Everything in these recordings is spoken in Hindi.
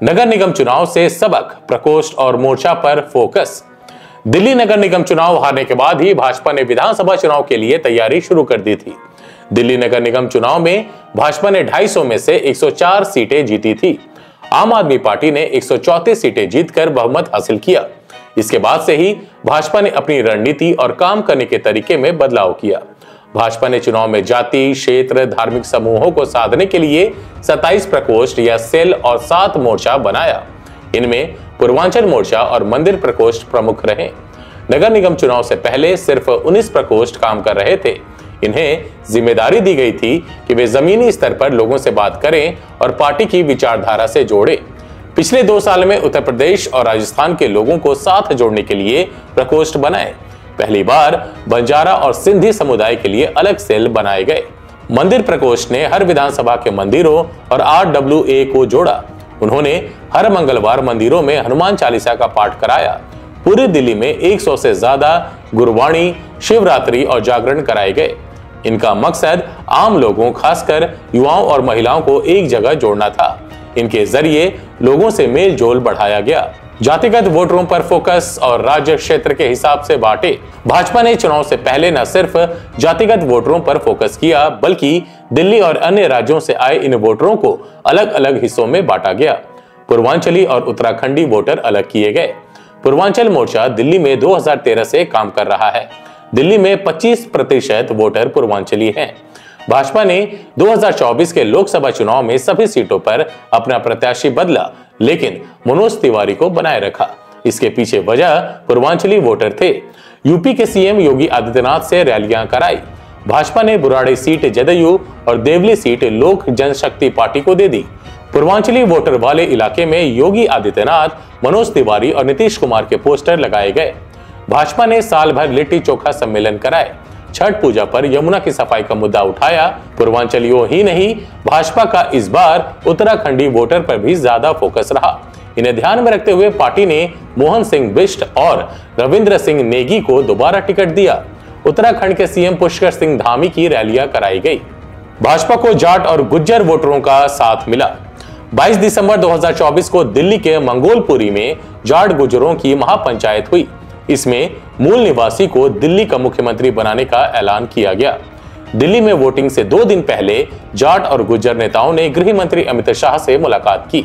नगर निगम चुनाव से सबक, प्रकोष्ठ और मोर्चा पर फोकस। दिल्ली नगर निगम चुनाव हारने के बाद ही भाजपा ने विधानसभा चुनाव के लिए तैयारी शुरू कर दी थी। दिल्ली नगर निगम चुनाव में भाजपा ने 250 में से 104 सीटें जीती थी। आम आदमी पार्टी ने 134 सीटें जीतकर बहुमत हासिल किया। इसके बाद से ही भाजपा ने अपनी रणनीति और काम करने के तरीके में बदलाव किया। भाजपा ने चुनाव में जाति, क्षेत्र, धार्मिक समूहों को साधने के लिए 27 प्रकोष्ठ या सेल और 7 मोर्चा बनाया। इनमें पूर्वांचल मोर्चा और मंदिर प्रकोष्ठ प्रमुख रहे। नगर निगम चुनाव से पहले सिर्फ 19 प्रकोष्ठ काम कर रहे थे। इन्हें जिम्मेदारी दी गई थी कि वे जमीनी स्तर पर लोगों से बात करें और पार्टी की विचारधारा से जोड़े। पिछले 2 साल में उत्तर प्रदेश और राजस्थान के लोगों को साथ जोड़ने के लिए प्रकोष्ठ बनाए। पहली बार बंजारा और सिंधी समुदाय के लिए अलग सेल बनाए गए। मंदिर प्रकोष्ठ ने हर विधानसभा के मंदिरों और RWA को जोड़ा। उन्होंने हर मंगलवार मंदिरों में हनुमान चालीसा का पाठ कराया। पूरी दिल्ली में 100 से ज्यादा गुरुवाणी, शिवरात्रि और जागरण कराए गए। इनका मकसद आम लोगों, खासकर युवाओं और महिलाओं को एक जगह जोड़ना था। इनके जरिए लोगों से मेल जोल बढ़ाया गया। जातिगत वोटरों पर फोकस और राज्य क्षेत्र के हिसाब से बांटे। भाजपा ने चुनाव से पहले न सिर्फ जातिगत वोटरों पर फोकस किया, बल्कि दिल्ली और अन्य राज्यों से आए इन वोटरों को अलग अलग हिस्सों में बांटा गया। पूर्वांचली और उत्तराखंडी वोटर अलग किए गए। पूर्वांचल मोर्चा दिल्ली में 2013 से काम कर रहा है। दिल्ली में 25% वोटर पूर्वांचली हैं। भाजपा ने 2024 के लोकसभा चुनाव में सभी सीटों पर अपना प्रत्याशी बदला, लेकिन मनोज तिवारी को बनाए रखा। इसके पीछे वजह पूर्वांचली वोटर थे। यूपी के सीएम योगी आदित्यनाथ से रैलियां कराई। भाजपा ने बुराड़ी सीट जदयू और देवली सीट लोक जनशक्ति पार्टी को दे दी। पूर्वांचली वोटर वाले इलाके में योगी आदित्यनाथ, मनोज तिवारी और नीतीश कुमार के पोस्टर लगाए गए। भाजपा ने साल भर लिट्टी चोखा सम्मेलन कराए। छठ पूजा पर यमुना की सफाई का मुद्दा उठाया। पूर्वांचलियों ही नहीं, भाजपा का इस बार उत्तराखंडी वोटर पर भी ज्यादा फोकस रहा। इन्हें ध्यान में रखते हुए पार्टी ने मोहन सिंह बिष्ट और रविंद्र सिंह नेगी को दोबारा टिकट दिया। उत्तराखंड के सीएम पुष्कर सिंह धामी की रैलियां कराई गई। भाजपा को जाट और गुज्जर वोटरों का साथ मिला। 22 दिसंबर 2024 को दिल्ली के मंगोलपुरी में जाट गुज्जरों की महापंचायत हुई। इसमें मूल निवासी को दिल्ली का मुख्यमंत्री बनाने का ऐलान किया गया। दिल्ली में वोटिंग से 2 दिन पहले जाट और गुज्जर नेताओं ने गृह मंत्री अमित शाह से मुलाकात की।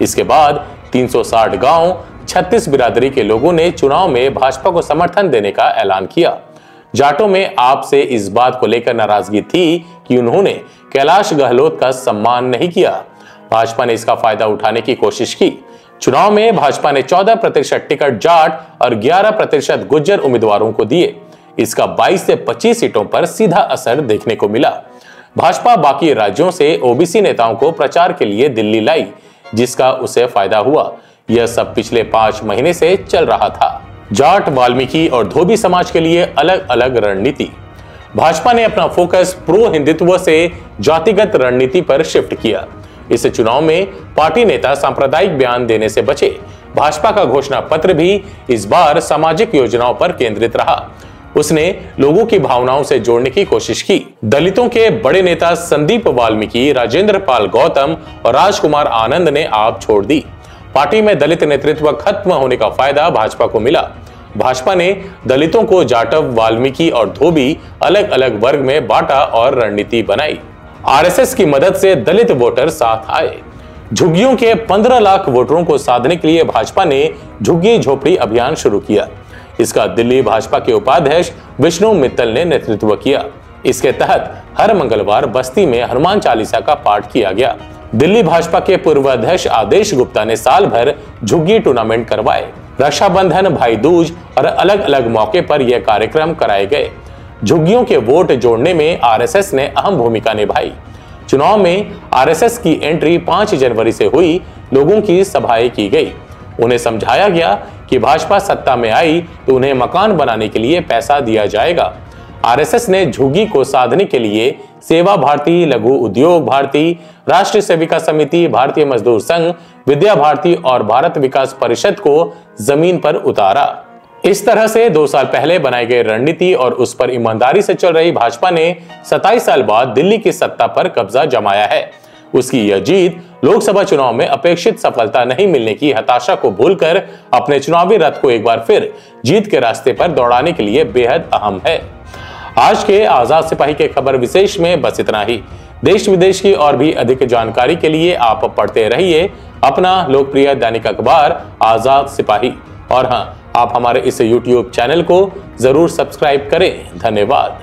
इसके बाद 360 गांव, 36 बिरादरी के लोगों ने चुनाव में भाजपा को समर्थन देने का ऐलान किया। जाटों में आपसे इस बात को लेकर नाराजगी थी कि उन्होंने कैलाश गहलोत का सम्मान नहीं किया। भाजपा ने इसका फायदा उठाने की कोशिश की। चुनाव में भाजपा ने 14% टिकट जाट और 11% गुज्जर उम्मीदवारों को दिए। इसका 22 से 25 सीटों पर सीधा असर देखने को मिला। भाजपा बाकी राज्यों से ओबीसी नेताओं को प्रचार के लिए दिल्ली लाई, जिसका उसे फायदा हुआ। यह सब पिछले 5 महीने से चल रहा था। जाट, वाल्मीकि और धोबी समाज के लिए अलग अलग रणनीति। भाजपा ने अपना फोकस प्रो हिंदुत्व से जातिगत रणनीति पर शिफ्ट किया। इस चुनाव में पार्टी नेता सांप्रदायिक बयान देने से बचे। भाजपा का घोषणा पत्र भी इस बार सामाजिक योजनाओं पर केंद्रित रहा। उसने लोगों की भावनाओं से जोड़ने की कोशिश की। दलितों के बड़े नेता संदीप वाल्मीकि, राजेंद्र पाल गौतम और राजकुमार आनंद ने आप छोड़ दी। पार्टी में दलित नेतृत्व खत्म होने का फायदा भाजपा को मिला। भाजपा ने दलितों को जाटव, वाल्मीकि और धोबी अलग अलग वर्ग में बांटा और रणनीति बनाई। आरएसएस की मदद से दलित वोटर साथ आए। झुग्गियों के 15 लाख वोटरों को साधने के लिए भाजपा ने झुग्गी झोपड़ी अभियान शुरू किया। इसका दिल्ली भाजपा के उपाध्यक्ष विष्णु मित्तल ने नेतृत्व किया। इसके तहत हर मंगलवार बस्ती में हनुमान चालीसा का पाठ किया गया। दिल्ली भाजपा के पूर्व अध्यक्ष आदेश गुप्ता ने साल भर झुग्गी टूर्नामेंट करवाए। रक्षाबंधन, भाई दूज और अलग अलग मौके पर यह कार्यक्रम कराए गए। झुग्गियों के वोट जोड़ने में आरएसएस ने अहम भूमिका निभाई। चुनाव में आरएसएस की एंट्री 5 जनवरी से हुई। लोगों की सभाएं की गई। उन्हें समझाया गया कि भाजपा सत्ता में आई तो उन्हें मकान बनाने के लिए पैसा दिया जाएगा। आरएसएस ने झुग्गी को साधने के लिए सेवा भारती, लघु उद्योग भारती, राष्ट्रीय सेविका समिति, भारतीय मजदूर संघ, विद्या भारती और भारत विकास परिषद को जमीन पर उतारा। इस तरह से 2 साल पहले बनाई गई रणनीति और उस पर ईमानदारी से चल रही भाजपा ने 27 साल बाद दिल्ली की सत्ता पर कब्जा जमाया है। उसकी यह जीत लोकसभा चुनाव में अपेक्षित सफलता नहीं मिलने की हताशा को भूलकर अपने चुनावी रथ को एक बार फिर जीत के रास्ते पर दौड़ाने के लिए बेहद अहम है। आज के आजाद सिपाही के खबर विशेष में बस इतना ही। देश विदेश की और भी अधिक जानकारी के लिए आप पढ़ते रहिए अपना लोकप्रिय दैनिक अखबार आजाद सिपाही। और हाँ, आप हमारे इस YouTube चैनल को जरूर सब्सक्राइब करें। धन्यवाद।